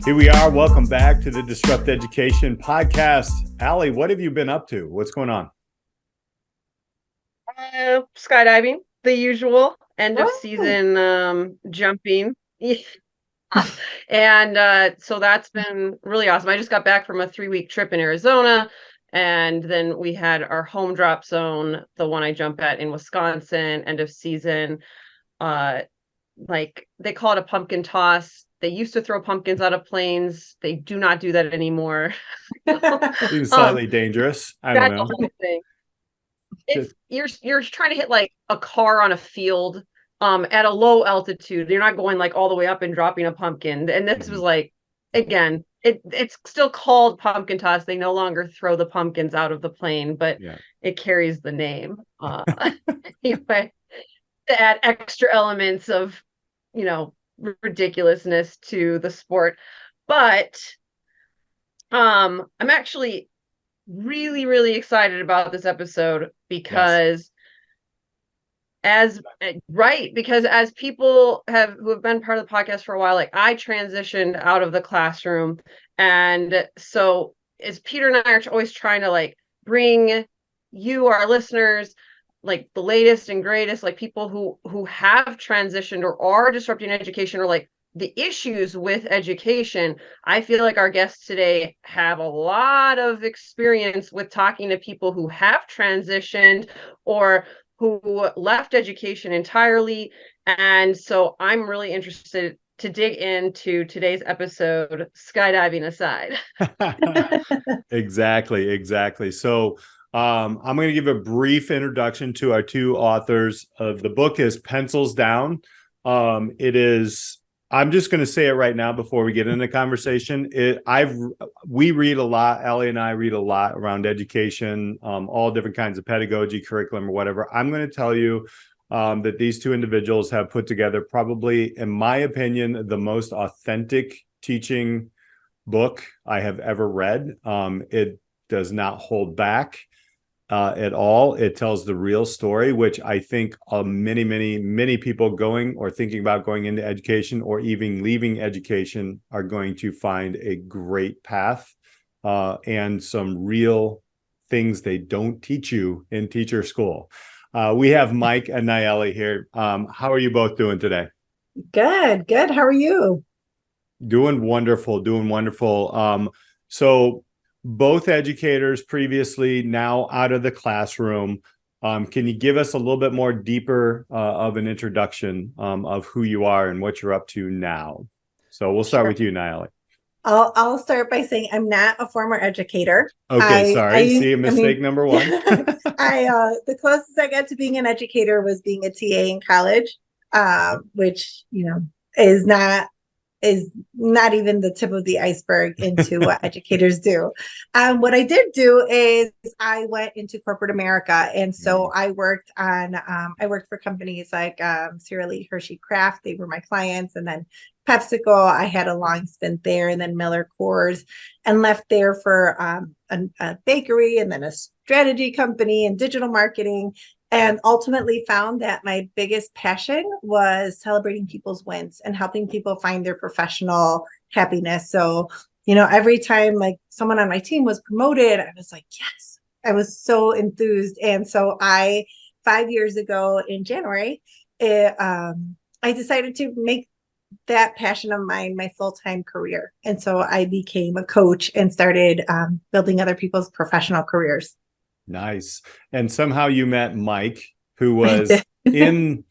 Here we are. Welcome back to the Disrupt Education podcast. Alli, what have you been up to? What's going on? Skydiving, the usual end of season jumping. And so that's been really awesome. I just got back from a 3-week trip in Arizona, and then we had our home drop zone, the one I jump at in Wisconsin, end of season. Like they call it a pumpkin toss. They used to throw pumpkins out of planes. They do not do that anymore. Seems slightly dangerous. I don't That's know. the whole thing. It's you're trying to hit like a car on a field at a low altitude. You're not going like all the way up and dropping a pumpkin. And this was like, again, it's still called pumpkin toss. They no longer throw the pumpkins out of the plane, but it carries the name. Anyway, to add extra elements of, ridiculousness to the sport. But I'm actually really, really excited about this episode because as people who have been part of the podcast for a while, like I transitioned out of the classroom. And so as Peter and I are always trying to like bring you, our listeners, like the latest and greatest, like people who have transitioned or are disrupting education, or like the issues with education. I feel like our guests today have a lot of experience with talking to people who have transitioned or who left education entirely. And so I'm really interested to dig into today's episode, skydiving aside. Exactly. So I'm going to give a brief introduction to our two authors. Of the book is Pencils Down. I'm just going to say it right now before we get into the conversation. We read a lot. Alli and I read a lot around education, all different kinds of pedagogy, curriculum, or whatever. I'm going to tell you that these two individuals have put together probably, in my opinion, the most authentic teaching book I have ever read. It does not hold back at all. It tells the real story, which I think many people going or thinking about going into education or even leaving education are going to find a great path and some real things they don't teach you in teacher school. We have Mike and Nallely here. How are you both doing today? Good. How are you? Doing wonderful. So both educators previously, now out of the classroom. Can you give us a little bit more deeper of an introduction of who you are and what you're up to now? So we'll start with you, Nallely. I'll start by saying I'm not a former educator. Okay, sorry. Mistake number one. The closest I got to being an educator was being a TA in college, which is not even the tip of the iceberg into what educators do. What I did do is I went into corporate America. And so I worked for companies like Sara Lee, Hershey, Kraft. They were my clients. And then PepsiCo, I had a long stint there, and then Miller Coors, and left there for a bakery and then a strategy company and digital marketing. And ultimately found that my biggest passion was celebrating people's wins and helping people find their professional happiness. So, every time like someone on my team was promoted, I was like, yes, I was so enthused. And so 5 years ago in January, I decided to make that passion of mine my full-time career. And so I became a coach and started building other people's professional careers. Nice. And somehow you met Mike, who was in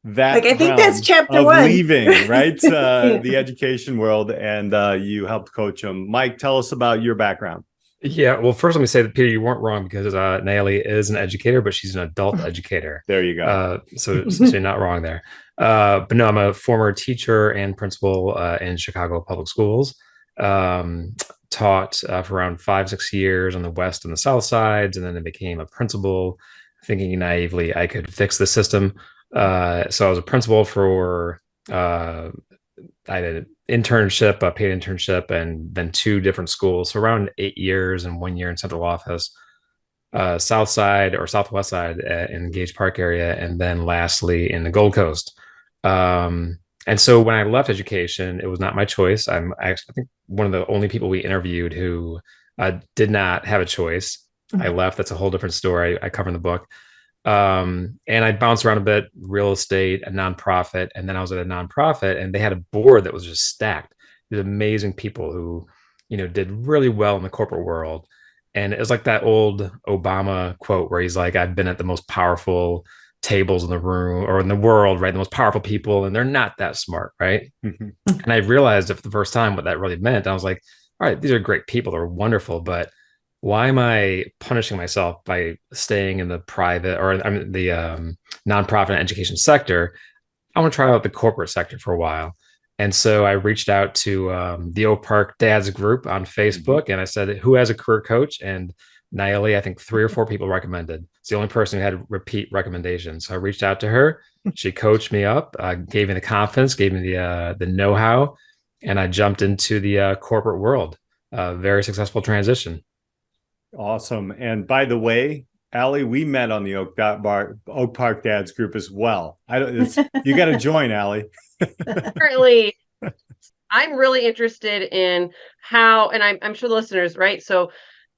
that I think that's chapter of 1. Leaving, right? The education world, and you helped coach him. Mike, tell us about your background. Yeah, well, first let me say that, Peter, you weren't wrong, because Nallely is an educator, but she's an adult educator. There you go. So you're not wrong there. But no, I'm a former teacher and principal in Chicago public schools. Taught for around 5-6 years on the west and the south sides, and then I became a principal, thinking naively I could fix the system. So I was a principal for I had an internship, a paid internship, and then 2 different schools. So around 8 years and 1 year in central office, south side or southwest side in Gage Park area, and then lastly in the Gold Coast. And so when I left education, it was not my choice. I think one of the only people we interviewed who did not have a choice. I left. That's a whole different story. I cover in the book. And I bounced around a bit, real estate, a nonprofit, and then I was at a nonprofit, and they had a board that was just stacked. These amazing people who, did really well in the corporate world. And it was like that old Obama quote where he's like, "I've been at the most powerful tables in the room or in the world, right? The most powerful people, and they're not that smart, right?" And I realized for the first time what that really meant. I was like, all right, these are great people, they're wonderful, but why am I punishing myself by staying in the private or the nonprofit and education sector? I want to try out the corporate sector for a while. And so I reached out to the Oak Park Dads group on Facebook, and I said, who has a career coach? And Nallely, I think 3 or 4 people recommended. It's the only person who had repeat recommendations. So I reached out to her. She coached me up, gave me the confidence, gave me the know-how, and I jumped into the corporate world. Very successful transition. Awesome. And by the way, Alli, we met on the Oak Park Dads group as well. You got to join, Alli. Currently, I'm really interested in how, and I'm sure the listeners, right? So,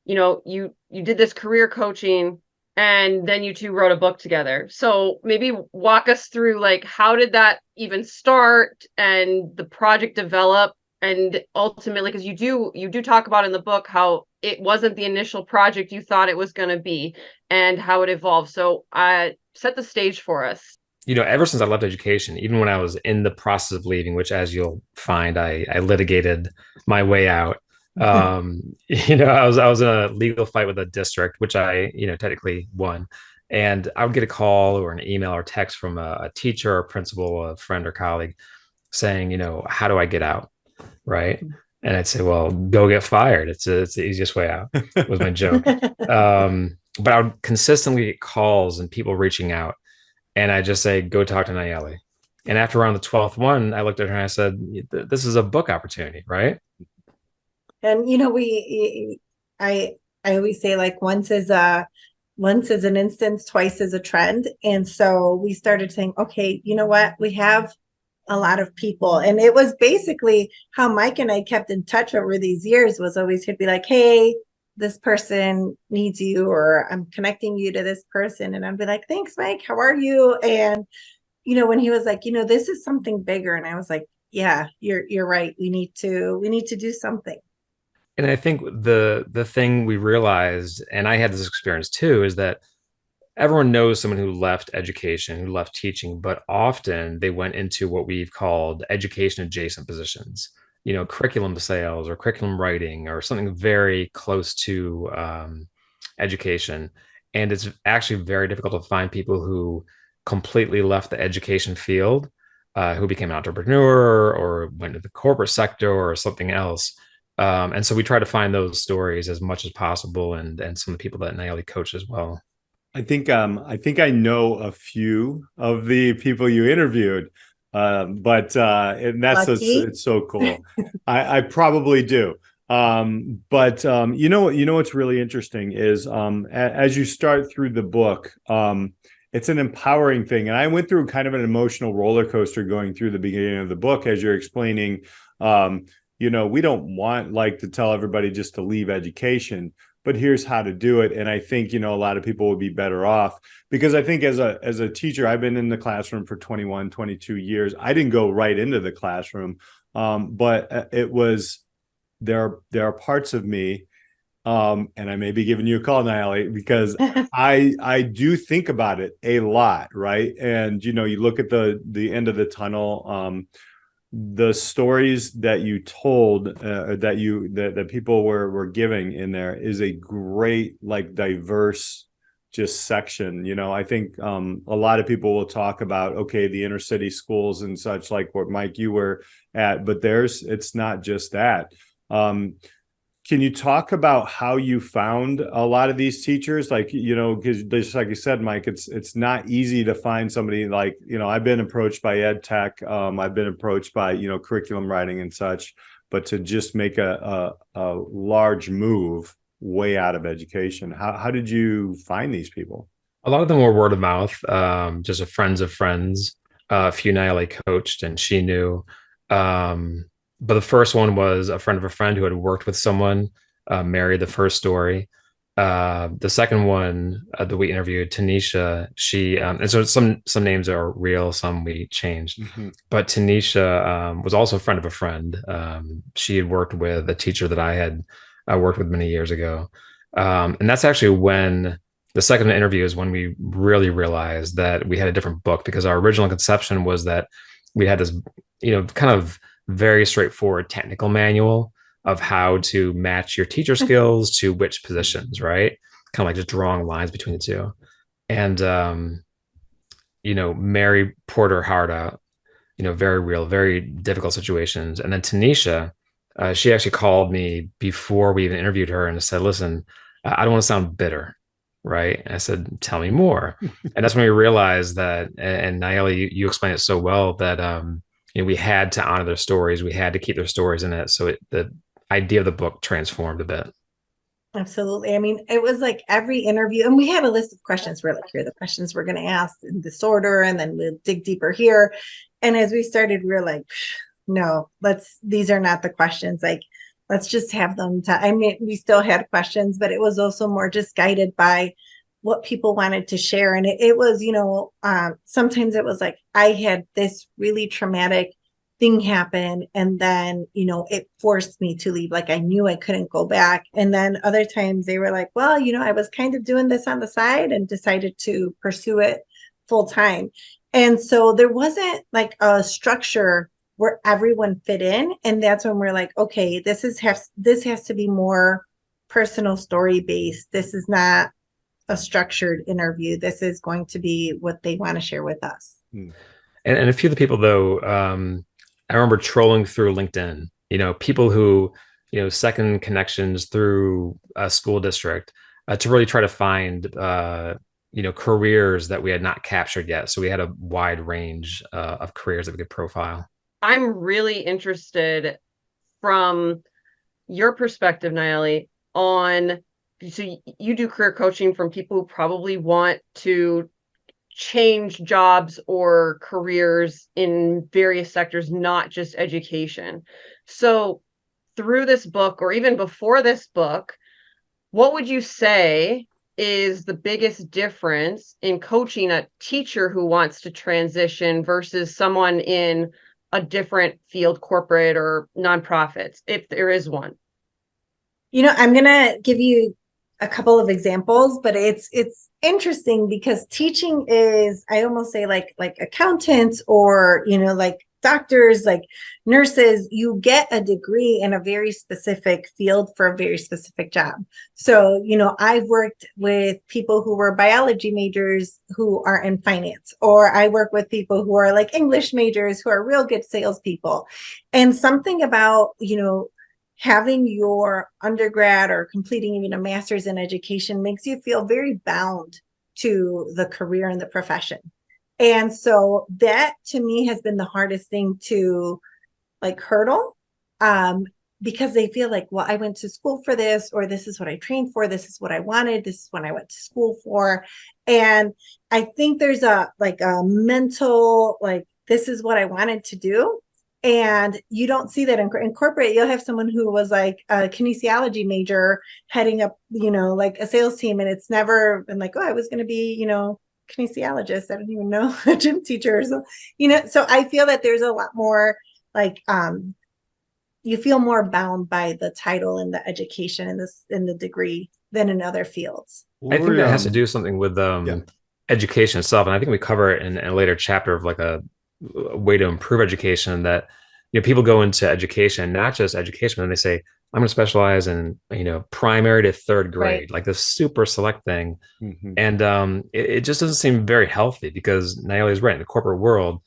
you did this career coaching, and then you two wrote a book together. So maybe walk us through, like, how did that even start and the project develop? And ultimately, because you do talk about in the book how it wasn't the initial project you thought it was going to be and how it evolved. So set the stage for us. Ever since I left education, even when I was in the process of leaving, which, as you'll find, I litigated my way out. I was in a legal fight with a district, which I, technically won. And I would get a call or an email or text from a teacher or principal, a friend or colleague saying, how do I get out? Right. And I'd say, well, go get fired. It's the easiest way out, was my joke. But I would consistently get calls and people reaching out. And I just say, go talk to Nallely. And after around the 12th one, I looked at her and I said, this is a book opportunity, right? And I always say, like, once is an instance, twice is a trend. And so we started saying, okay, you know what? We have a lot of people. And it was basically how Mike and I kept in touch over these years, was always he'd be like, hey, this person needs you, or I'm connecting you to this person. And I'd be like, thanks, Mike. How are you? And, when he was like, this is something bigger. And I was like, yeah, you're right. We need to do something. And I think the thing we realized, and I had this experience too, is that everyone knows someone who left education, who left teaching, but often they went into what we've called education adjacent positions, curriculum sales or curriculum writing or something very close to education. And it's actually very difficult to find people who completely left the education field, who became an entrepreneur or went to the corporate sector or something else. And so we try to find those stories as much as possible, and some of the people that Nallely coached as well. I think I know a few of the people you interviewed, but and it's so cool. I probably do. But what's really interesting is as you start through the book, it's an empowering thing. And I went through kind of an emotional roller coaster going through the beginning of the book as you're explaining. We don't want to tell everybody just to leave education, but here's how to do it. And I think, a lot of people would be better off, because I think as a teacher, I've been in the classroom for 21, 22 years. I didn't go right into the classroom. But it was, there are parts of me, and I may be giving you a call, Nallely, because I do think about it a lot. Right. And, you look at the end of the tunnel, the stories that you told, that people were giving in there is a great, diverse just section. I think a lot of people will talk about, okay, the inner city schools and such, like what Mike you were at, but it's not just that. Can you talk about how you found a lot of these teachers? Because just like you said, Mike, it's not easy to find somebody I've been approached by ed tech. I've been approached by, curriculum writing and such, but to just make a large move way out of education. How did you find these people? A lot of them were word of mouth, just friends of friends. a few Nallely coached, and she knew. But the first one was a friend of a friend who had worked with someone, married the first story. The second one that we interviewed, Tanisha, she and so some names are real, some we changed. But Tanisha was also a friend of a friend. She had worked with a teacher that I had worked with many years ago. And that's actually when the second interview is when we really realized that we had a different book, because our original conception was that we had this, kind of very straightforward technical manual of how to match your teacher skills to which positions, right? Kind of like just drawing lines between the two. And, Mary poured her heart out, very real, very difficult situations. And then Tanisha, she actually called me before we even interviewed her and said, listen, I don't want to sound bitter. Right. And I said, tell me more. And that's when we realized that, and Nallely, you explained it so well, that, we had to honor their stories. We had to keep their stories in it. So the idea of the book transformed a bit. Absolutely. I mean, it was like every interview, and we had a list of questions. We're like, here are the questions we're going to ask in this order, and then we'll dig deeper here. And as we started, we were like, no, these are not the questions. Like, let's just have them. I mean, we still had questions, but it was also more just guided by what people wanted to share. And it was, sometimes it was like, I had this really traumatic thing happen, and then it forced me to leave. Like, I knew I couldn't go back. And then other times they were like, well, I was kind of doing this on the side and decided to pursue it full time. And so there wasn't like a structure where everyone fit in. And that's when we're like, okay, this has to be more personal story based. This is not a structured interview. This is going to be what they want to share with us. And a few of the people, though, I remember trolling through LinkedIn, people who, second connections through a school district to really try to find, careers that we had not captured yet. So we had a wide range of careers that we could profile. I'm really interested from your perspective, Nallely, on, so you do career coaching from people who probably want to change jobs or careers in various sectors, not just education. So through this book, or even before this book, what would you say is the biggest difference in coaching a teacher who wants to transition versus someone in a different field, corporate or nonprofits, if there is one? I'm going to give you a couple of examples, but it's interesting because teaching is, I almost say like accountants or, like doctors, like nurses, you get a degree in a very specific field for a very specific job. So, I've worked with people who were biology majors who are in finance, or I work with people who are like English majors who are real good salespeople. And something about, having your undergrad or completing even a master's in education makes you feel very bound to the career and the profession. And so that to me has been the hardest thing to like hurdle, because they feel like, well, I went to school for this, or this is what I trained for. This is what I wanted. This is what I went to school for. And I think there's a mental, like, this is what I wanted to do. And you don't see that in corporate. You'll have someone who was like a kinesiology major heading up, like a sales team. And it's never been like, oh, I was going to be, kinesiologist. I don't even know, a gym teacher. So, so I feel that there's a lot more like, you feel more bound by the title and the education and the degree than in other fields. I think that has to do something with education itself. And I think we cover it in a later chapter of like a way to improve education, that people go into education, not just education, and they say, I'm going to specialize in primary to third grade, right, like this super select thing. And it just doesn't seem very healthy, because Nallely is right. In the corporate world,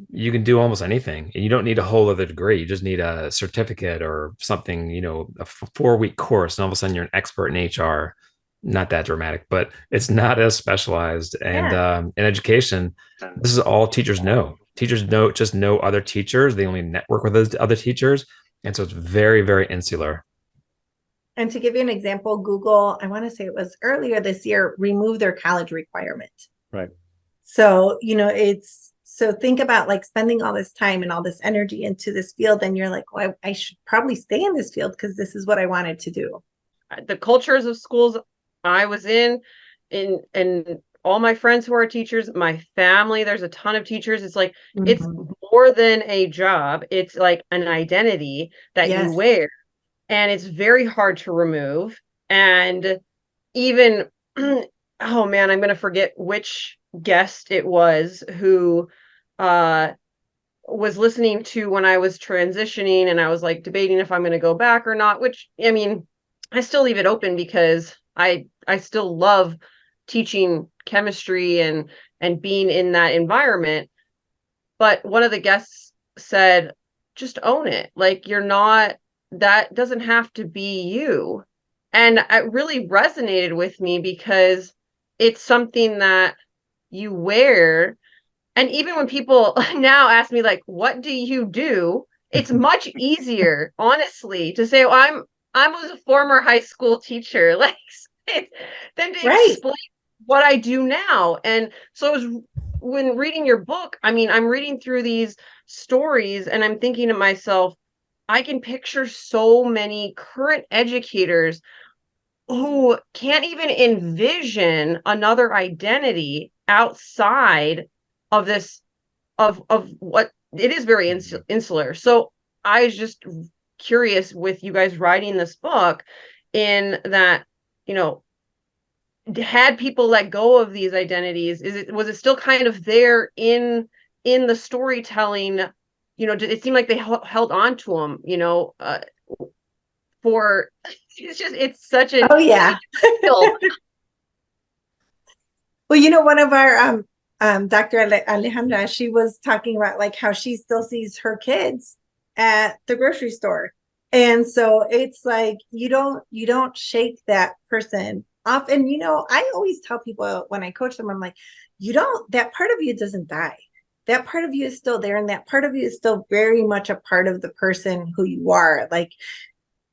you can do almost anything, and you don't need a whole other degree. You just need a certificate or something, a 4-week course, and all of a sudden you're an expert in HR. Not that dramatic, but it's not as specialized. And in education, this is all teachers know. Teachers just know other teachers. They only network with those other teachers. And so it's very, very insular. And to give you an example, Google, I want to say it was earlier this year, removed their college requirement. Right. So, it's So think about like spending all this time and all this energy into this field, and you're like, well, I should probably stay in this field because this is what I wanted to do. The cultures of schools I was and all my friends who are teachers, my family, there's a ton of teachers. It's like, it's more than a job. It's like an identity that you Yes. wear, and it's very hard to remove. And even, oh man, I'm going to forget which guest it was who was listening to when I was transitioning, and I was like debating if I'm going to go back or not, which, I mean, I still leave it open because I still love teaching chemistry and being in that environment. But one of the guests said, just own it. Like, you're not, that doesn't have to be you. And it really resonated with me because it's something that you wear. And even when people now ask me, like, what do you do? It's much easier, honestly, to say, well, I was a former high school teacher, like, than to explain what I do now. And so it was, when reading your book, I mean, I'm reading through these stories and I'm thinking to myself, I can picture so many current educators who can't even envision another identity outside of this, of what it is, very insular. So I was just curious with you guys writing this book, in that, you know, had people let go of these identities? Was it still kind of there in the storytelling? You know, it seemed like they held on to them, you know, for, it's such a, oh yeah. Well, you know, one of our Dr. Alejandra, she was talking about like how she still sees her kids at the grocery store. And so it's like you don't shake that person off. And you know, I always tell people when I coach them, I'm like, that part of you doesn't die. That part of you is still there, and that part of you is still very much a part of the person who you are. Like,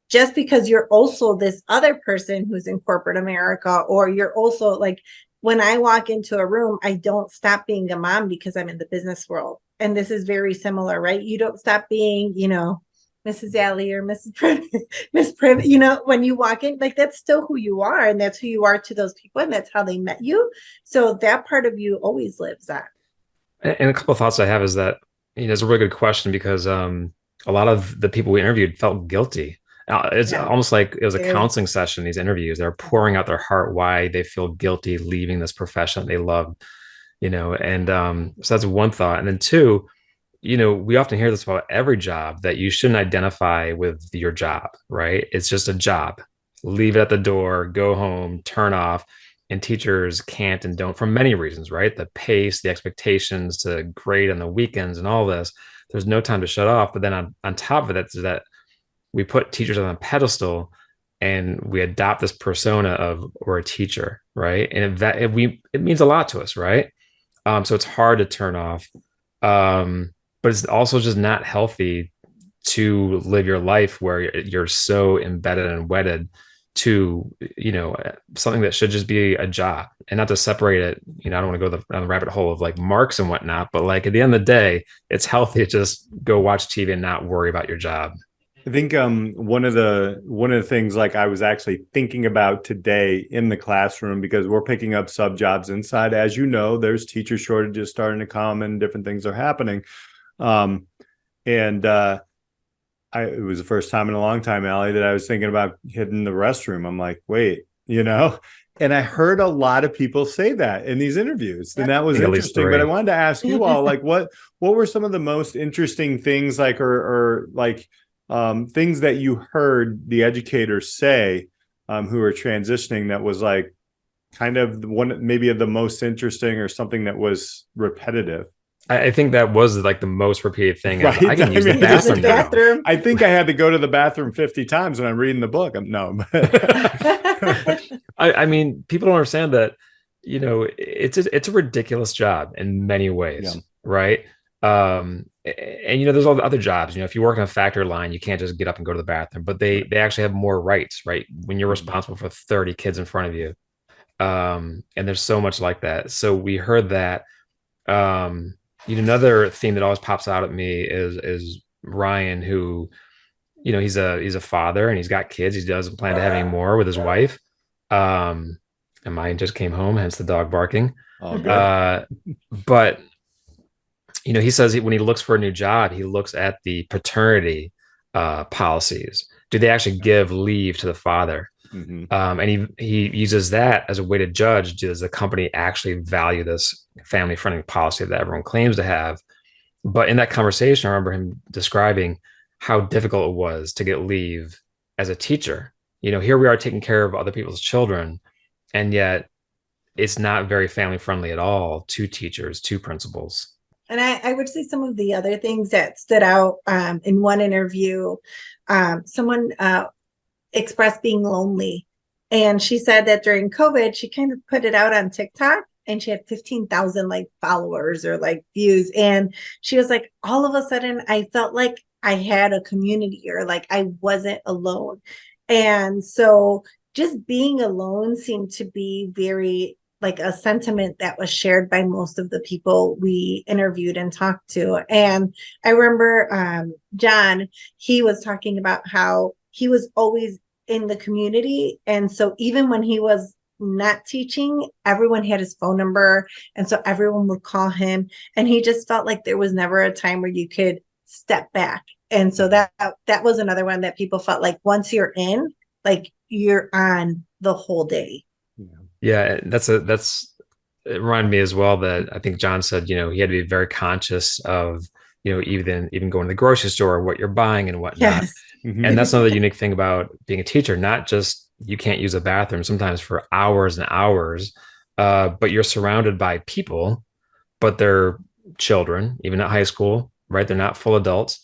just because you're also this other person who's in corporate America, or you're also like, when I walk into a room, I don't stop being a mom because I'm in the business world. And this is very similar, right? You don't stop being, you know, Mrs. Alli or Mrs. Miss Priv, you know, when you walk in, like, that's still who you are, and that's who you are to those people, and that's how they met you. So that part of you always lives on. And a couple of thoughts I have is that, you know, it's a really good question because a lot of the people we interviewed felt guilty. It's almost like it was a counseling session, these interviews. They're pouring out their heart why they feel guilty leaving this profession that they love, you know. And so that's one thought. And then two, you know, we often hear this about every job, that you shouldn't identify with your job, right? It's just a job. Leave it at the door, go home, turn off. And teachers can't and don't, for many reasons, right? The pace, the expectations to grade on the weekends and all this. There's no time to shut off. But then on top of it, that we put teachers on a pedestal and we adopt this persona of we're a teacher, right? And it means a lot to us, right? So it's hard to turn off. But it's also just not healthy to live your life where you're so embedded and wedded to, you know, something that should just be a job. And not to separate it, you know, I don't want to go down the rabbit hole of like marks and whatnot, but like at the end of the day, it's healthy to just go watch TV and not worry about your job. I think one of the things, like, I was actually thinking about today in the classroom, because we're picking up sub jobs inside. As you know, there's teacher shortages starting to come and different things are happening. It was the first time in a long time, Alli, that I was thinking about hitting the restroom. I'm like, wait, you know, and I heard a lot of people say that in these interviews, and that was interesting. But I wanted to ask you all, like, what were some of the most interesting things, like, or like, things that you heard the educators say, who are transitioning, that was like kind of one, maybe of the most interesting, or something that was repetitive? I think that was like the most repeated thing. Right? I can use the bathroom now. I think I had to go to the bathroom 50 times when I'm reading the book. No. I mean, people don't understand that, you know, it's a ridiculous job in many ways, right? And you know, there's all the other jobs. You know, if you work in a factory line, you can't just get up and go to the bathroom, but they actually have more rights, right? When you're responsible for 30 kids in front of you. And there's so much like that. So we heard that. Another theme that always pops out at me is Ryan, who, he's a father and he's got kids. He doesn't plan to have any more with his wife. And mine just came home, hence the dog barking. Oh, good. But he says when he looks for a new job, he looks at the paternity policies. Do they actually give leave to the father? Mm-hmm. And he uses that as a way to judge, does the company actually value this family friendly policy that everyone claims to have? But in that conversation, I remember him describing how difficult it was to get leave as a teacher. Here we are taking care of other people's children, and yet it's not very family friendly at all to teachers, to principals. And I would say some of the other things that stood out in one interview, someone expressed being lonely. And she said that during COVID, she kind of put it out on TikTok and she had 15,000 like followers or like views. And she was like, all of a sudden, I felt like I had a community or like I wasn't alone. And so just being alone seemed to be very like a sentiment that was shared by most of the people we interviewed and talked to. And I remember John, he was talking about how he was always in the community. And so even when he was not teaching, everyone had his phone number. And so everyone would call him. And he just felt like there was never a time where you could step back. And so that was another one that people felt like once you're in, like you're on the whole day. Yeah, it reminded me as well that I think John said, he had to be very conscious of, even going to the grocery store, what you're buying and whatnot. Yes. Mm-hmm. And that's another unique thing about being a teacher, not just you can't use a bathroom sometimes for hours and hours, but you're surrounded by people, but they're children, even at high school, right? They're not full adults,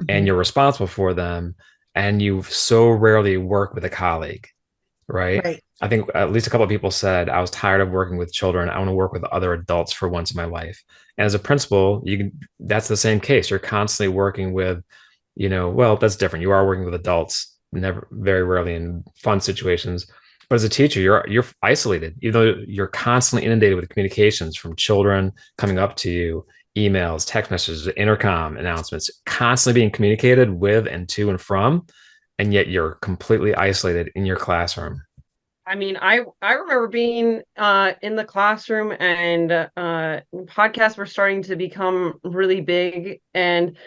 and you're responsible for them. And you so rarely work with a colleague, right? I think at least a couple of people said, I was tired of working with children. I want to work with other adults for once in my life. And as a principal, that's the same case. You're constantly working with, well, that's different. You are working with adults, never, very rarely in fun situations. But as a teacher, you're isolated, even though you're constantly inundated with communications from children coming up to you, emails, text messages, intercom announcements, constantly being communicated with and to and from. And yet you're completely isolated in your classroom. I mean, I remember being in the classroom and podcasts were starting to become really big. And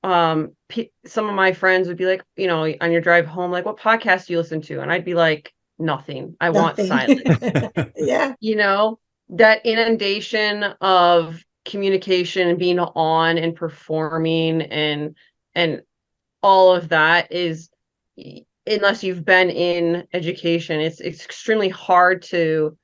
some of my friends would be like, on your drive home, like, what podcast do you listen to? And I'd be like, nothing. I want silence. Yeah. That inundation of communication and being on and performing and all of that is, unless you've been in education, it's extremely hard to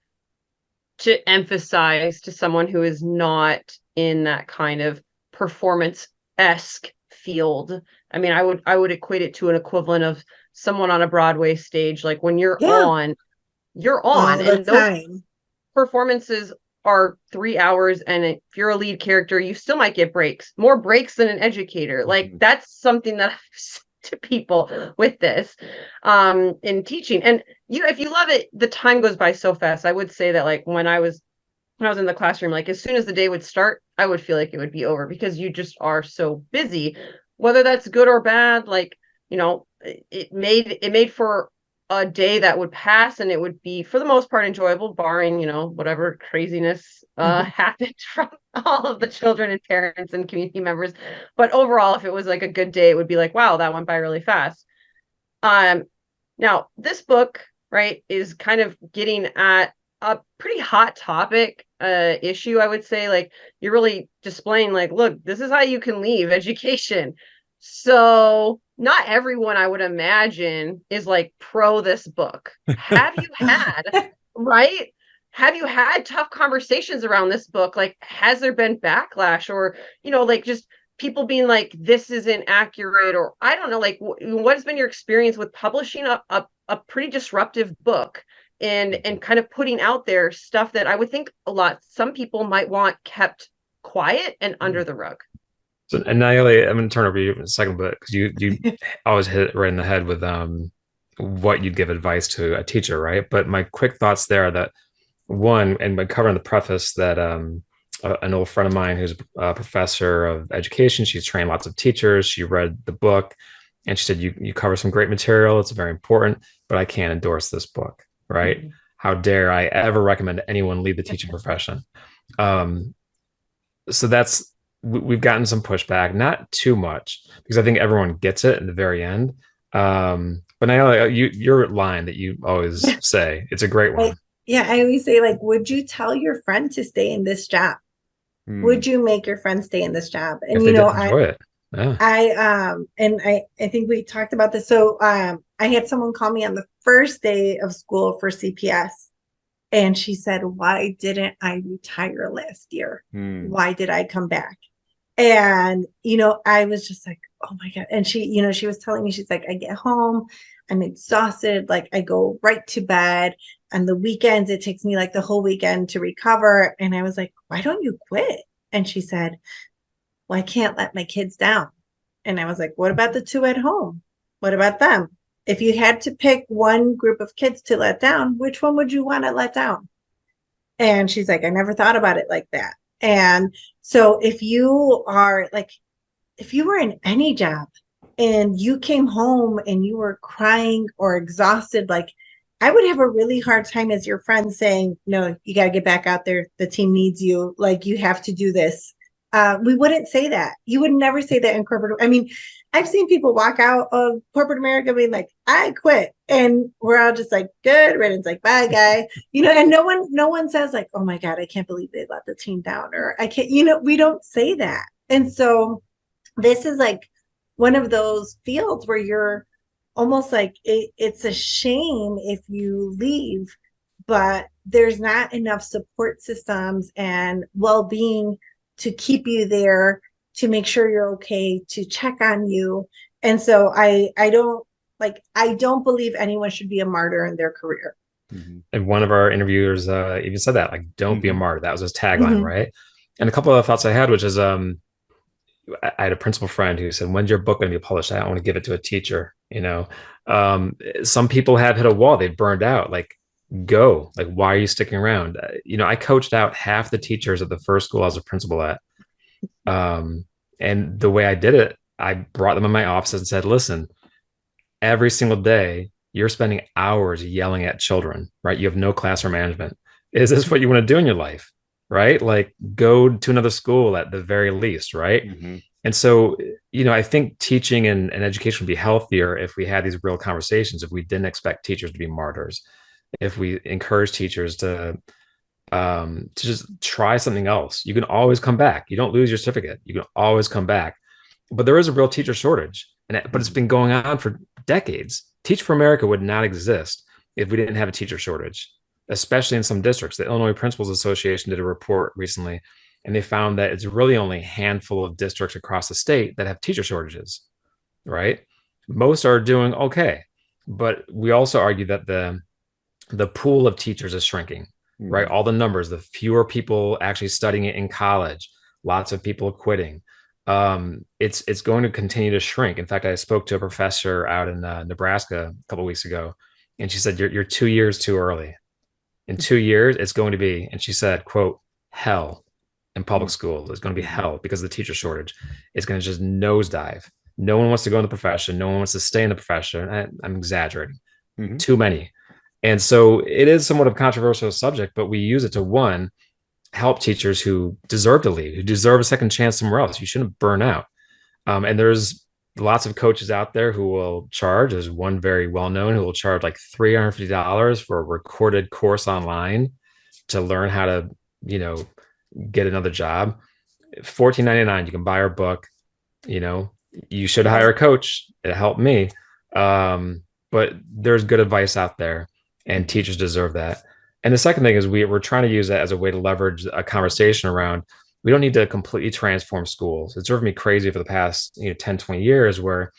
emphasize to someone who is not in that kind of performance-esque field. I mean, I would equate it to an equivalent of someone on a Broadway stage. Like when you're on, and those performances are 3 hours, and if you're a lead character, you still might get breaks, more breaks than an educator. Like that's something that I've said to people with this in teaching. And if you love it, the time goes by so fast. I would say that like when I was in the classroom, like as soon as the day would start, I would feel like it would be over because you just are so busy. Whether that's good or bad, like it made for a day that would pass, and it would be for the most part enjoyable, barring whatever craziness happened from all of the children and parents and community members. But overall, if it was like a good day, it would be like, wow, that went by really fast. Now this book, right, is kind of getting at a pretty hot topic issue. I would say, like, you're really displaying like, look, this is how you can leave education. So not everyone, I would imagine, is like pro this book. Have you had, right? Have you had tough conversations around this book? Like, has there been backlash or, like just people being like, this isn't accurate, or I don't know, like what has been your experience with publishing a pretty disruptive book and kind of putting out there stuff that I would think some people might want kept quiet and under the rug? So, and Nallely, I'm going to turn over to you in a second, but because you always hit it right in the head with what you'd give advice to a teacher, right? But my quick thoughts there are that one, and by covering the preface that an old friend of mine who's a professor of education. She's trained lots of teachers. She read the book and she said, you cover some great material. It's very important, but I can't endorse this book, right? Mhm. How dare I ever recommend anyone leave the teaching profession? Um, so we've gotten some pushback, not too much, because I think everyone gets it in the very end. But now your line that you always say, it's a great Like, one. yeah, I always say, like, would you tell your friend to stay in this job? Hmm. Would you make your friend stay in this job? If And they didn't enjoy it. Yeah. I think we talked about this. So I had someone call me on the first day of school for CPS, and she said, "Why didn't I retire last year? Hmm. Why did I come back?" And I was just like, "Oh my God." And she was telling me, she's like, "I get home, I'm exhausted, like I go right to bed. On the weekends, it takes me like the whole weekend to recover." And I was like, "Why don't you quit?" And she said, "Well, I can't let my kids down." And I was like, "What about the two at home? What about them? If you had to pick one group of kids to let down, which one would you want to let down?" And she's like, "I never thought about it like that." And so if you were in any job and you came home and you were crying or exhausted, like, I would have a really hard time as your friend saying, "No, you got to get back out there. The team needs you. Like, you have to do this." We wouldn't say that. You would never say that in corporate. I mean, I've seen people walk out of corporate America being like, "I quit." And we're all just like, "Good riddance," like, "Bye, guy." And no one says like, "Oh my God, I can't believe they let the team down," or "I can't," we don't say that. And so this is like one of those fields where you're almost like it's a shame if you leave, but there's not enough support systems and well-being to keep you there, to make sure you're okay, to check on you. And so I don't believe anyone should be a martyr in their career. Mhm. And one of our interviewers even said that, like, don't be a Mhm. martyr. That was his tagline, Mhm. right? And a couple of thoughts I had, which is I had a principal friend who said, "When's your book going to be published? I don't want to give it to a teacher." Some people have hit a wall; they burned out. Like, go. Like, why are you sticking around? I coached out half the teachers at the first school I was a principal at. Um, and the way I did it, I brought them in my office and said, "Listen, every single day you're spending hours yelling at children, right? You have no classroom management. Is this what you want to do in your life? Right? Like, go to another school at the very least, right?" Mhm. And so, I think teaching and education would be healthier if we had these real conversations, if we didn't expect teachers to be martyrs, if we encourage teachers to just try something else. You can always come back. You don't lose your certificate. You can always come back. But there is a real teacher shortage, but it's Mhm. been going on for decades. Teach for America would not exist if we didn't have a teacher shortage, especially in some districts. The Illinois Principals Association did a report recently, and they found that it's really only a handful of districts across the state that have teacher shortages, right? Most are doing okay, but we also argue that the pool of teachers is shrinking, right? Mhm. All the numbers, the fewer people actually studying it in college, lots of people quitting. It's going to continue to shrink. In fact, I spoke to a professor out in Nebraska a couple of weeks ago, and she said, "You're 2 years too early. In 2 years, it's going to be," and she said, "quote, hell in public schools. It's going to be Mhm. hell because of the teacher shortage. It's going to just nosedive. No one wants to go in the profession. No one wants to stay in the profession." I'm exaggerating. Mhm. Too many. And so it is somewhat of a controversial subject, but we use it to, one, help teachers who deserve to leave, who deserve a second chance somewhere else. You shouldn't burn out. And there's lots of coaches out there who will charge. There's one very well known who will charge like $350 for a recorded course online to learn how to, you know, get another job. $14.99, you can buy our book. You know, you should Yes. hire a coach. It helped me. Um, but there's good advice out there, and teachers deserve that. And the second thing is we're trying to use that as a way to leverage a conversation around, we don't need to completely transform schools. It's driven me crazy for the past 10, 20 years where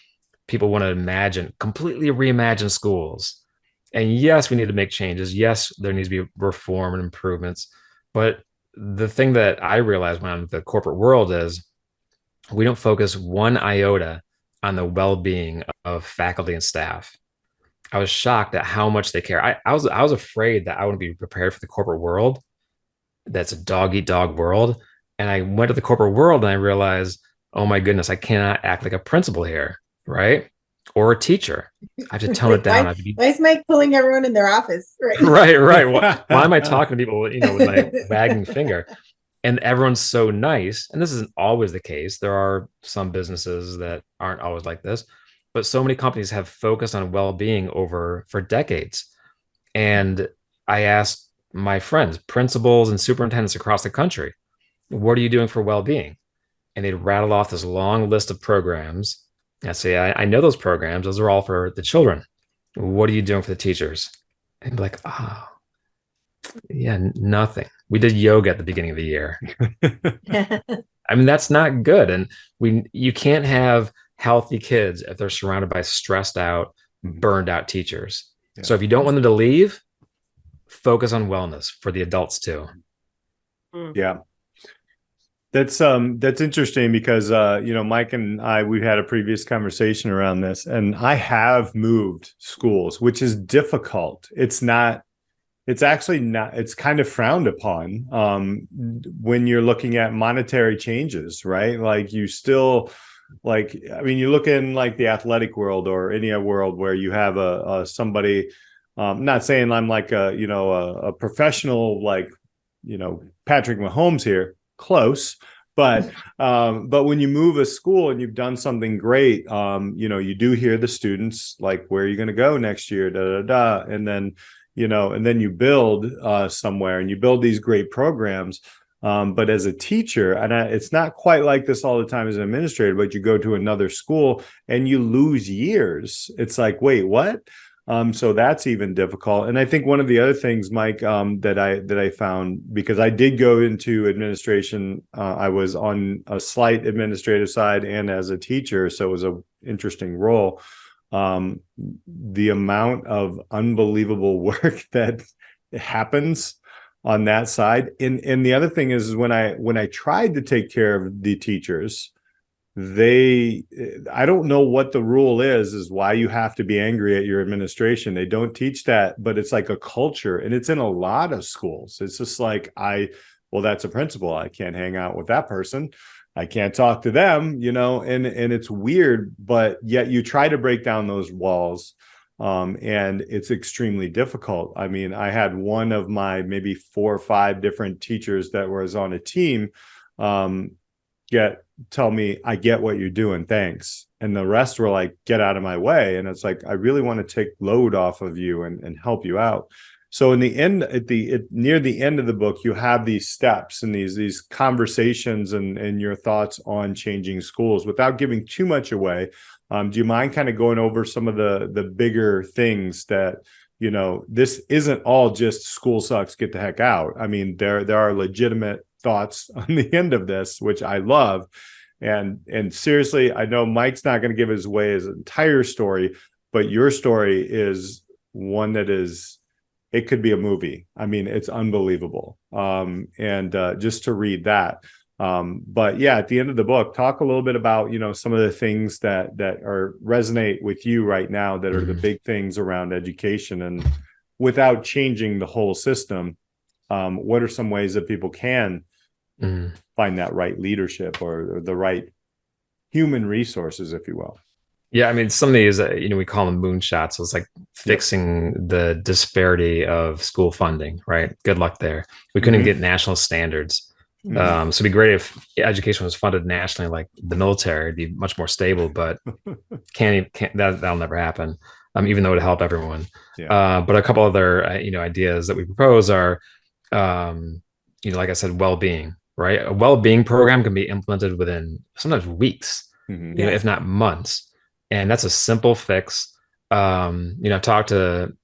people want to completely reimagine schools. And yes, we need to make changes. Yes, there needs to be reform and improvements. But the thing that I realized when I'm in the corporate world is we don't focus one iota on the well-being of faculty and staff. I was shocked at how much they care. I was afraid that I wouldn't be prepared for the corporate world. That's a dog eat dog world. And I went to the corporate world and I realized, oh my goodness, I cannot act like a principal here, right? Or a teacher. I have to tone it down. I have to be Why is Mike pulling everyone in their office? Right. right. Why am I talking to people, with my wagging finger? And everyone's so nice. And this isn't always the case. There are some businesses that aren't always like this, but so many companies have focused on well-being for decades. And I asked my friends, principals and superintendents across the country, what are you doing for well-being? And they'd rattle off this long list of programs. I say, I know those programs. Those are all for the children. What are you doing for the teachers? And be like, oh, yeah, nothing. We did yoga at the beginning of the year. I mean, that's not good. And you can't have healthy kids if they're surrounded by stressed out, burned out teachers. Yeah. So if you don't want them to leave, focus on wellness for the adults too. Yeah. That's interesting because Mike and I, we've had a previous conversation around this, and I have moved schools, which is difficult. It's actually not, it's kind of frowned upon when you're looking at monetary changes, right? Like you still, you look in like the athletic world or any other world where you have somebody, not saying I'm like a professional, Patrick Mahomes here, close, but when you move a school and you've done something great, you do hear the students like, where are you going to go next year? And then, and then you build somewhere and you build these great programs. But as a teacher, and it's not quite like this all the time as an administrator, but you go to another school and you lose years. It's like, wait, what? So that's even difficult. And I think one of the other things, Mike, that I found, because I did go into administration, I was on a slight administrative side and as a teacher, so it was an interesting role. The amount of unbelievable work that happens on that side. And the other thing is when I tried to take care of the teachers, I don't know what the rule is why you have to be angry at your administration. They don't teach that, but it's like a culture, and it's in a lot of schools. It's just like, well, that's a principal. I can't hang out with that person. I can't talk to them, and it's weird, but yet you try to break down those walls. And it's extremely difficult. I mean, I had one of my maybe 4 or 5 different teachers that was on a team, tell me, I get what you're doing, thanks. And the rest were like, get out of my way. And it's like, I really want to take load off of you and help you out. So in the end, near the end of the book, you have these steps and these conversations and your thoughts on changing schools without giving too much away. Do you mind kind of going over some of the bigger things that, this isn't all just school sucks, get the heck out. I mean, there are legitimate thoughts on the end of this, which I love. And seriously, I know Mike's not going to give his entire story, but your story is one that it could be a movie. I mean, it's unbelievable. Just to read that. But yeah, at the end of the book, talk a little bit about, some of the things that resonate with you right now that are the big things around education, and without changing the whole system. What are some ways that people can find that right leadership or the right human resources, if you will? Yeah, I mean, some of these, we call them moonshots. So it's like fixing the disparity of school funding, right? Good luck there. We couldn't get national standards. So it'd be great if education was funded nationally, like the military. It'd be much more stable, but that'll never happen. Even though it help everyone. Yeah. But a couple other, ideas that we propose are, like I said, well-being, right? A well-being program can be implemented within sometimes weeks, if not months. And that's a simple fix. I've talked to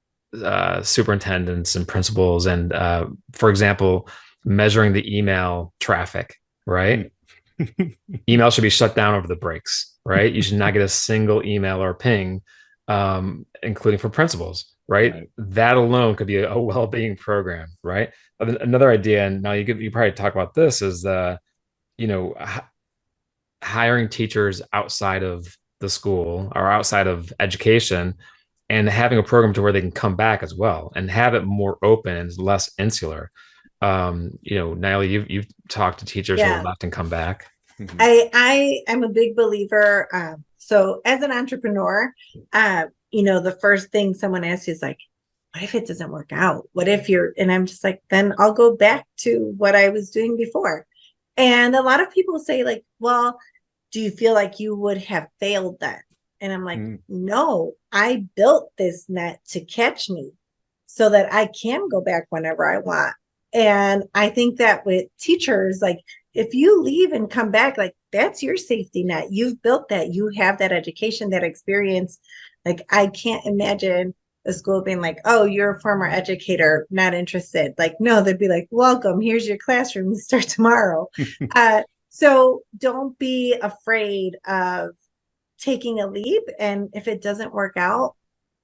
superintendents and principals, and for example, measuring the email traffic, right? Email should be shut down over the breaks, right? You should not get a single email or ping, including for principals, right? That alone could be a well-being program, right? Another idea, and now you probably talk about this, is hiring teachers outside of the school or outside of education, and having a program to where they can come back as well and have it more open and less insular. Nallely, you've talked to teachers who have left and come back. I am a big believer. So as an entrepreneur, the first thing someone asks you is like, what if it doesn't work out? What if and I'm just like, then I'll go back to what I was doing before. And a lot of people say like, well, do you feel like you would have failed then? And I'm like, no, I built this net to catch me so that I can go back whenever I want. And I think that with teachers, like if you leave and come back, like that's your safety net. You've built that. You have that education, that experience. Like I can't imagine a school being like, oh, you're a former educator, not interested. Like, no, they'd be like, welcome, here's your classroom, you start tomorrow. So don't be afraid of taking a leap. And if it doesn't work out,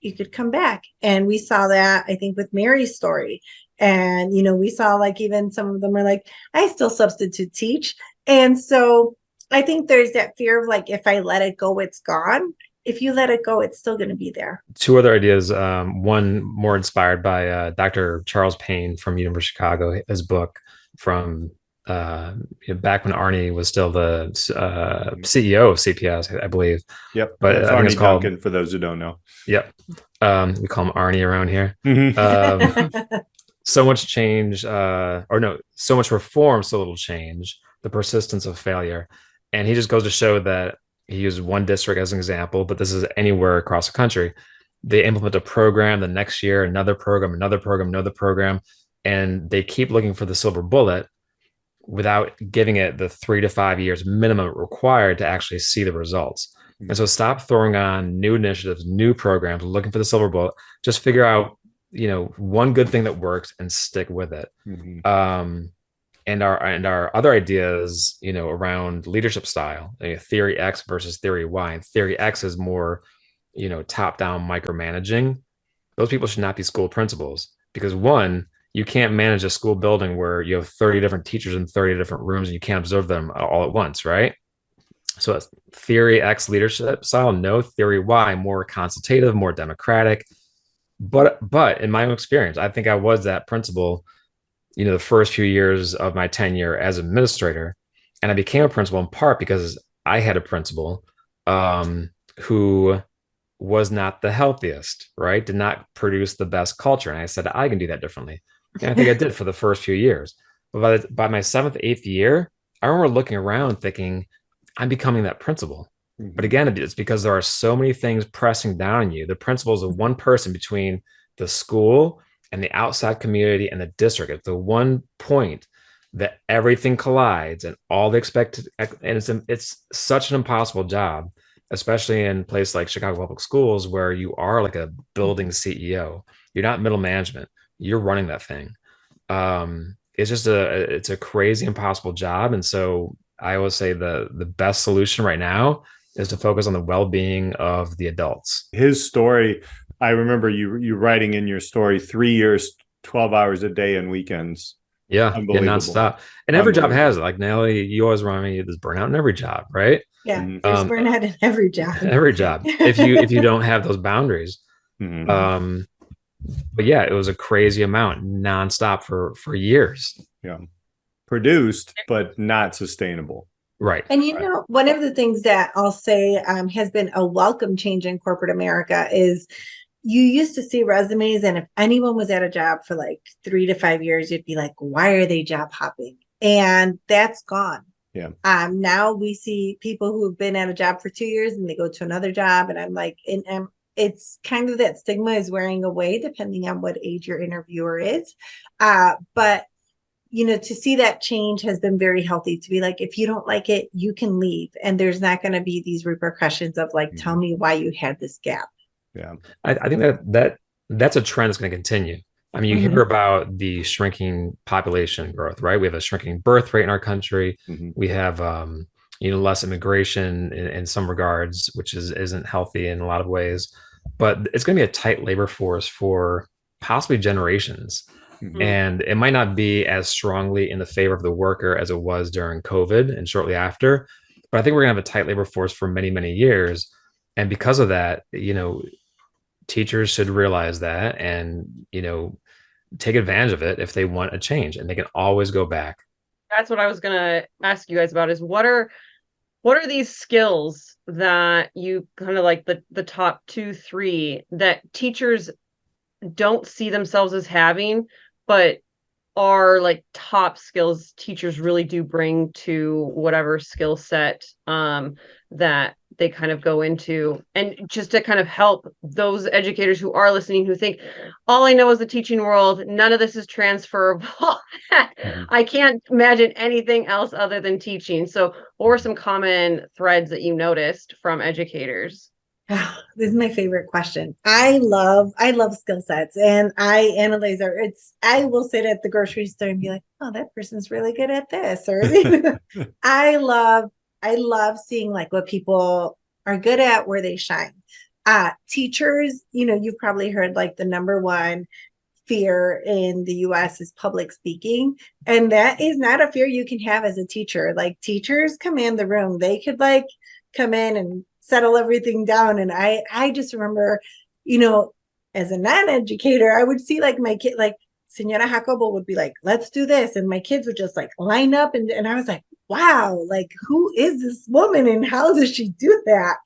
you could come back. And we saw that, I think, with Mary's story. And, we saw like even some of them are like, I still substitute teach. And so I think there's that fear of like, if I let it go, it's gone. If you let it go, it's still going to be there. Two other ideas. One more inspired by Dr. Charles Payne from University of Chicago, his book from back when Arnie was still the CEO of CPS, I believe. Yep. But that's I think Arnie it's called Duncan, for those who don't know. Yep. We call him Arnie around here. So much change, so much reform, so little change, the persistence of failure. And he just goes to show that he used one district as an example, but this is anywhere across the country. They implement a program the next year, another program, and they keep looking for the silver bullet without giving it the 3 to 5 years minimum required to actually see the results. And so stop throwing on new initiatives, new programs, looking for the silver bullet. Just figure out, one good thing that works and stick with it. And our other ideas, around leadership style, theory X versus theory Y. And theory X is more, top-down micromanaging. Those people should not be school principals because one, you can't manage a school building where you have 30 different teachers in 30 different rooms and you can't observe them all at once, right? So theory X leadership style, no. Theory Y, more consultative, more democratic. But in my own experience, I think I was that principal, the first few years of my tenure as administrator. And I became a principal in part because I had a principal who was not the healthiest, right? Did not produce the best culture. And I said, I can do that differently. And I think I did for the first few years. But by my 7th, 8th year, I remember looking around thinking, I'm becoming that principal. But again, it's because there are so many things pressing down on you. The principal is the one person between the school and the outside community and the district. It's the one point that everything collides and all the expected. And it's such an impossible job, especially in places like Chicago Public Schools, where you are like a building CEO. You're not middle management. You're running that thing. It's just it's a crazy, impossible job. And so I always say the best solution right now is to focus on the well-being of the adults. His story, I remember you writing in your story, 3 years, 12 hours a day and weekends. Yeah, nonstop. And every job has it. Like Nallely, you always remind me there's burnout in every job, right? Yeah, there's burnout in every job. Every job. If you don't have those boundaries. But yeah, it was a crazy amount, nonstop for years. Yeah, produced but not sustainable. Right. And one of the things that I'll say has been a welcome change in corporate America is you used to see resumes, and if anyone was at a job for like 3 to 5 years, you'd be like, why are they job hopping? And that's gone. Yeah. Now we see people who have been at a job for 2 years and they go to another job, and I'm like, and it's kind of that stigma is wearing away depending on what age your interviewer is. But to see that change has been very healthy, to be like, if you don't like it, you can leave. And there's not going to be these repercussions of like, tell me why you had this gap. Yeah. I think that's a trend that's going to continue. I mean, you hear about the shrinking population growth, right? We have a shrinking birth rate in our country. We have, less immigration in some regards, which isn't healthy in a lot of ways. But it's going to be a tight labor force for possibly generations. And it might not be as strongly in the favor of the worker as it was during COVID and shortly after. But I think we're going to have a tight labor force for many, many years. And because of that, teachers should realize that and, take advantage of it if they want a change, and they can always go back. That's what I was gonna ask you guys about, is what are these skills that you kind of like, the top 2, 3 that teachers don't see themselves as having, but are like top skills teachers really do bring to whatever skill set that they kind of go into, and just to kind of help those educators who are listening, who think all I know is the teaching world, none of this is transferable. I can't imagine anything else other than teaching. So what were some common threads that you noticed from educators? This is my favorite question. I love skill sets, and I analyze I will sit at the grocery store and be like, oh, that person's really good at this. Or I love seeing like what people are good at, where they shine. Teachers, you've probably heard like the number one fear in the US is public speaking. And that is not a fear you can have as a teacher. Like, teachers command the room. They could like come in and settle everything down. And I just remember, as a non-educator, I would see like my kid, like Senora Jacobo would be like, let's do this. And my kids would just like line up. And I was like, wow, like, who is this woman and how does she do that?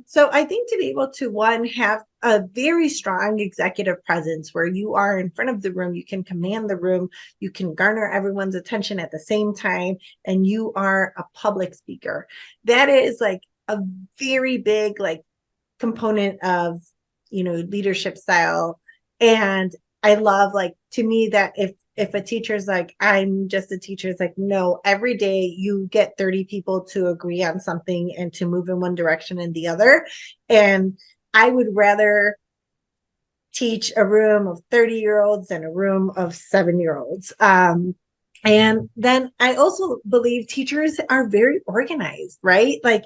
So I think to be able to, one, have a very strong executive presence where you are in front of the room, you can command the room, you can garner everyone's attention at the same time, and you are a public speaker. That is like a very big like component of leadership style. And I love, like, to me, that if a teacher's like, I'm just a teacher, it's like, no, every day you get 30 people to agree on something and to move in one direction and the other. And I would rather teach a room of 30-year-olds than a room of 7-year-olds. And then I also believe teachers are very organized, right? Like,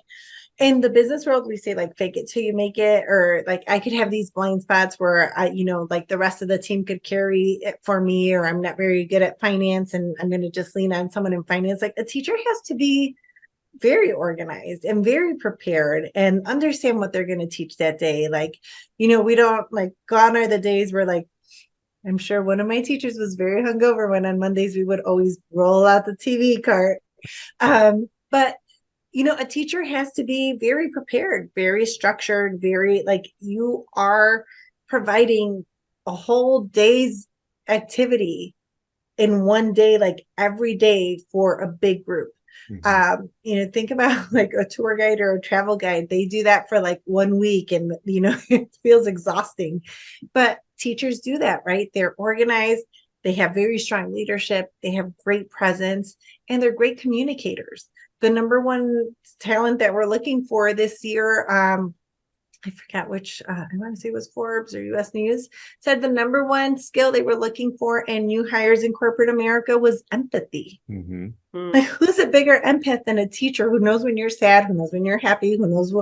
in the business world, we say like, fake it till you make it, or like, I could have these blind spots where like the rest of the team could carry it for me, or I'm not very good at finance and I'm going to just lean on someone in finance. Like, a teacher has to be very organized and very prepared and understand what they're going to teach that day. Like, we don't, like, gone are the days where, like, I'm sure one of my teachers was very hungover when on Mondays we would always roll out the TV cart. But a teacher has to be very prepared, very structured, very, like, you are providing a whole day's activity in one day, like every day, for a big group. Think about like a tour guide or a travel guide. They do that for like 1 week, and it feels exhausting. But teachers do that, right? They're organized, they have very strong leadership, they have great presence, and they're great communicators. The number one talent that we're looking for this year, I forgot which, I want to say it was Forbes or US News, said the number one skill they were looking for in new hires in corporate America was empathy. Like, who's a bigger empath than a teacher who knows when you're sad, who knows when you're happy, who knows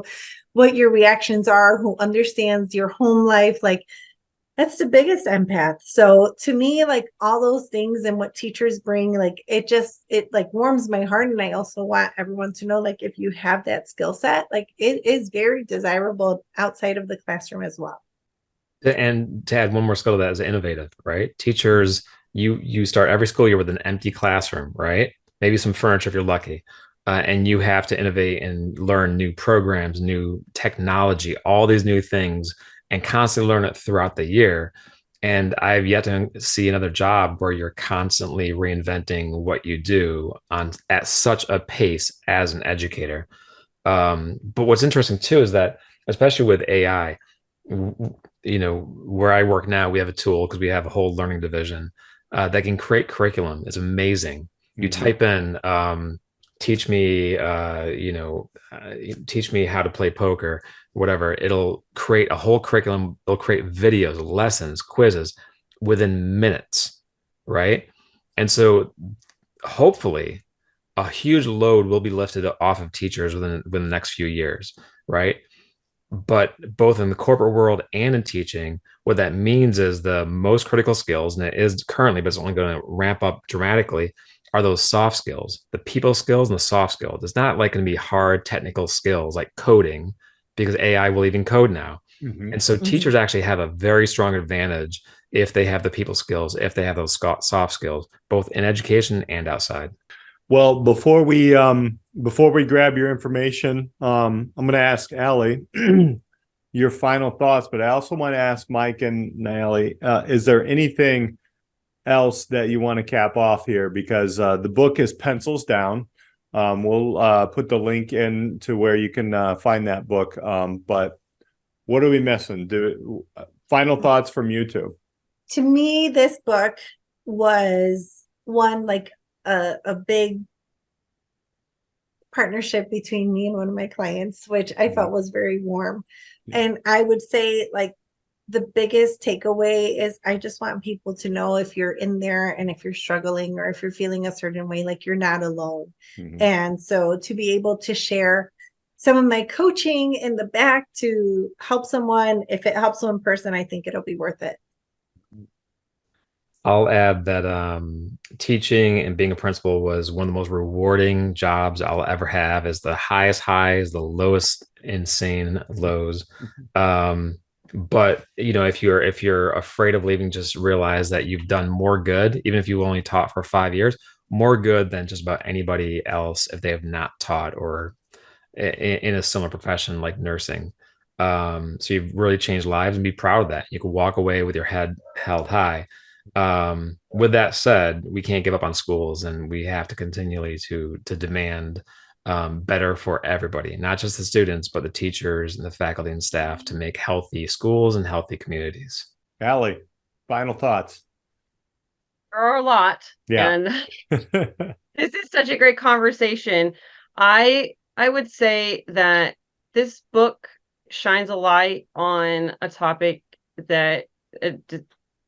what your reactions are, who understands your home life? Like, that's the biggest empath. So to me, like, all those things and what teachers bring, like, it like warms my heart. And I also want everyone to know, like, if you have that skill set, like, it is very desirable outside of the classroom as well. And to add one more skill to that is innovative, right? Teachers, you start every school year with an empty classroom, right? Maybe some furniture if you're lucky. And you have to innovate and learn new programs, new technology, all these new things, and constantly learn it throughout the year. And I've yet to see another job where you're constantly reinventing what you do at such a pace as an educator. But what's interesting too is that, especially with AI, where I work now, we have a tool, because we have a whole learning division that can create curriculum. It's amazing. You type in, teach me how to play poker, whatever. It'll create a whole curriculum. It'll create videos, lessons, quizzes within minutes, right? And so hopefully a huge load will be lifted off of teachers within the next few years, right? But both in the corporate world and in teaching, what that means is the most critical skills, and it is currently, but it's only going to ramp up dramatically, are those soft skills, the people skills and the soft skills. It's not like going to be hard technical skills like coding, because AI will even code now. Mhm. And so teachers actually have a very strong advantage if they have the people skills, if they have those soft skills, both in education and outside. Well, before we grab your information, I'm going to ask Alli your final thoughts, but I also want to ask Mike and Nallely, is there anything else that you want to cap off here? Because the book is Pencils Down. We'll put the link in to where you can find that book. But what are we missing? Final thoughts from you two. To me, this book was one like a big partnership between me and one of my clients, which I felt was very warm. And I would say like the biggest takeaway is I just want people to know if you're in there and if you're struggling or if you're feeling a certain way, like you're not alone. And so to be able to share some of my coaching in the back to help someone, if it helps one person, I think it'll be worth it. I'll add that teaching and being a principal was one of the most rewarding jobs I'll ever have. Is the highest highs, the lowest insane lows. But if you're afraid of leaving, just realize that you've done more good, even if you only taught for 5 years, more good than just about anybody else if they have not taught or in a similar profession like nursing. So you've really changed lives, and be proud of that. You can walk away with your head held high. With that said, we can't give up on schools, and we have to continually to demand better for everybody, not just the students, but the teachers and the faculty and staff, to make healthy schools and healthy communities. Alli, final thoughts. There are a lot. Yeah. And this is such a great conversation. I would say that this book shines a light on a topic that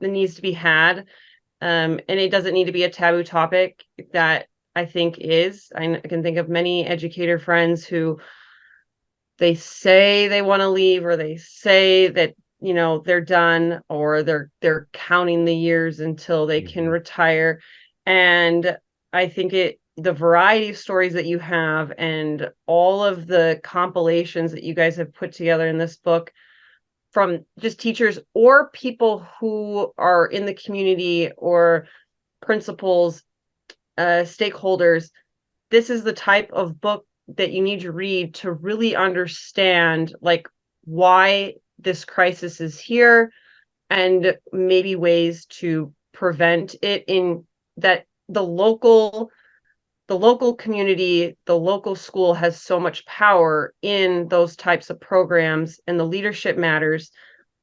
needs to be had. And it doesn't need to be a taboo topic that I think is. I can think of many educator friends who they say they want to leave, or they say that, they're done, or they're counting the years until they can retire. And I think the variety of stories that you have and all of the compilations that you guys have put together in this book from just teachers or people who are in the community or principals, stakeholders, this is the type of book that you need to read to really understand like why this crisis is here, and maybe ways to prevent it, in that the local community, the local school has so much power in those types of programs, and the leadership matters.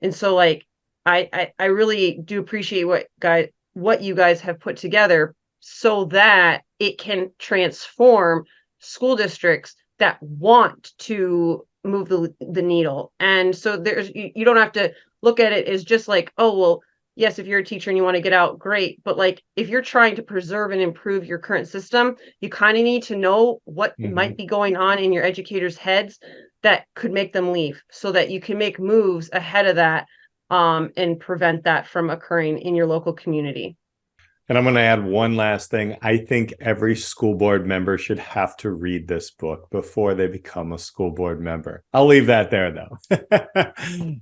And so like I really do appreciate what you guys have put together, so that it can transform school districts that want to move the needle. And so you don't have to look at it as just like, oh, well, yes, if you're a teacher and you want to get out, great. But like, if you're trying to preserve and improve your current system, you kind of need to know what might be going on in your educators' heads that could make them leave, so that you can make moves ahead of that, and prevent that from occurring in your local community. And I'm going to add one last thing. I think every school board member should have to read this book before they become a school board member. I'll leave that there, though.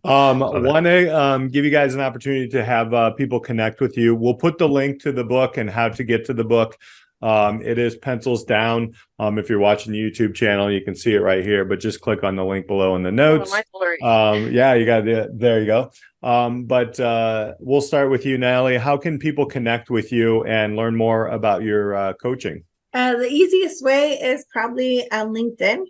Want to give you guys an opportunity to have people connect with you. We'll put the link to the book and how to get to the book. It is Pencils Down. If you're watching the YouTube channel, you can see it right here, but just click on the link below in the notes. Yeah, you got it. There you go. But we'll start with you, Nallely. How can people connect with you and learn more about your coaching? The easiest way is probably on LinkedIn.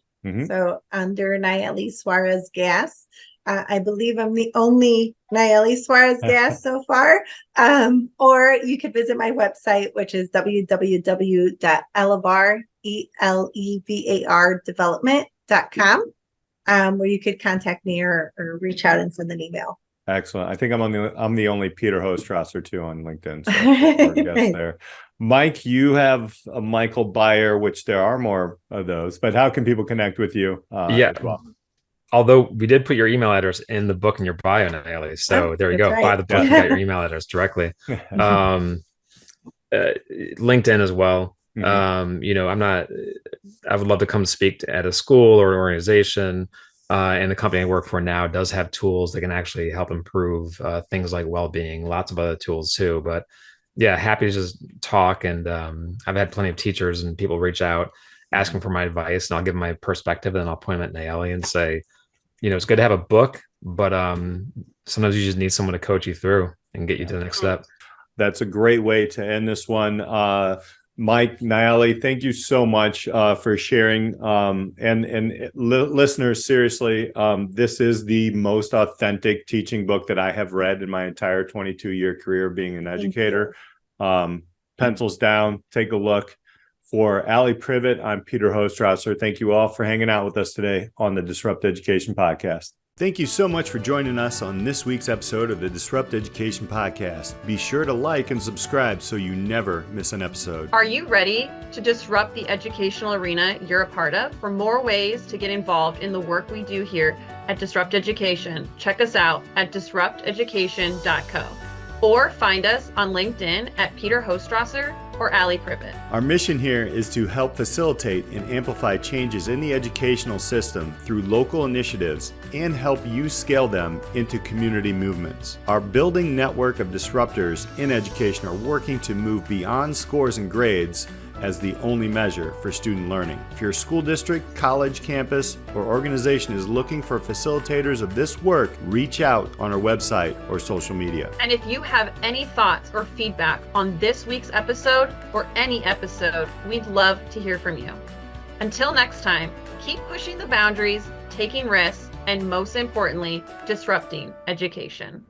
So under Nallely Suárez Gas. I believe I'm the only Nallely Suárez Gas so far. Or you could visit my website, which is www.elevar.development.com, where you could contact me or reach out and send an email. Excellent. I think I'm the only Peter Hostrasser too on LinkedIn. So yes, there. Mike, you have a Michael Beyer, which there are more of those. But how can people connect with you? As well? Although we did put your email address in the book in your bio, Nallely. So there you go. Right. Buy the book, you got your email address directly. LinkedIn as well. I would love to come speak at a school or an organization. And the company I work for now does have tools that can actually help improve things like well-being, lots of other tools too. But yeah, happy to just talk. And I've had plenty of teachers and people reach out asking for my advice, and I'll give them my perspective, and then I'll point them at Nallely and say, it's good to have a book, but sometimes you just need someone to coach you through and get you to the next step. That's a great way to end this one. Mike, Nallely, thank you so much for sharing. Listeners, seriously, this is the most authentic teaching book that I have read in my entire 22-year career of being an educator. Pencils down, take a look. For Alli Privet, I'm Peter Hostrasser. Thank you all for hanging out with us today on the Disrupt Education Podcast. Thank you so much for joining us on this week's episode of the Disrupt Education Podcast. Be sure to like and subscribe so you never miss an episode. Are you ready to disrupt the educational arena you're a part of? For more ways to get involved in the work we do here at Disrupt Education, check us out at disrupteducation.co or find us on LinkedIn at Peter Hostrasser or Alli Privet. Our mission here is to help facilitate and amplify changes in the educational system through local initiatives and help you scale them into community movements. Our building network of disruptors in education are working to move beyond scores and grades as the only measure for student learning. If your school district, college, campus, or organization is looking for facilitators of this work, reach out on our website or social media. And if you have any thoughts or feedback on this week's episode or any episode, we'd love to hear from you. Until next time, keep pushing the boundaries, taking risks, and most importantly, disrupting education.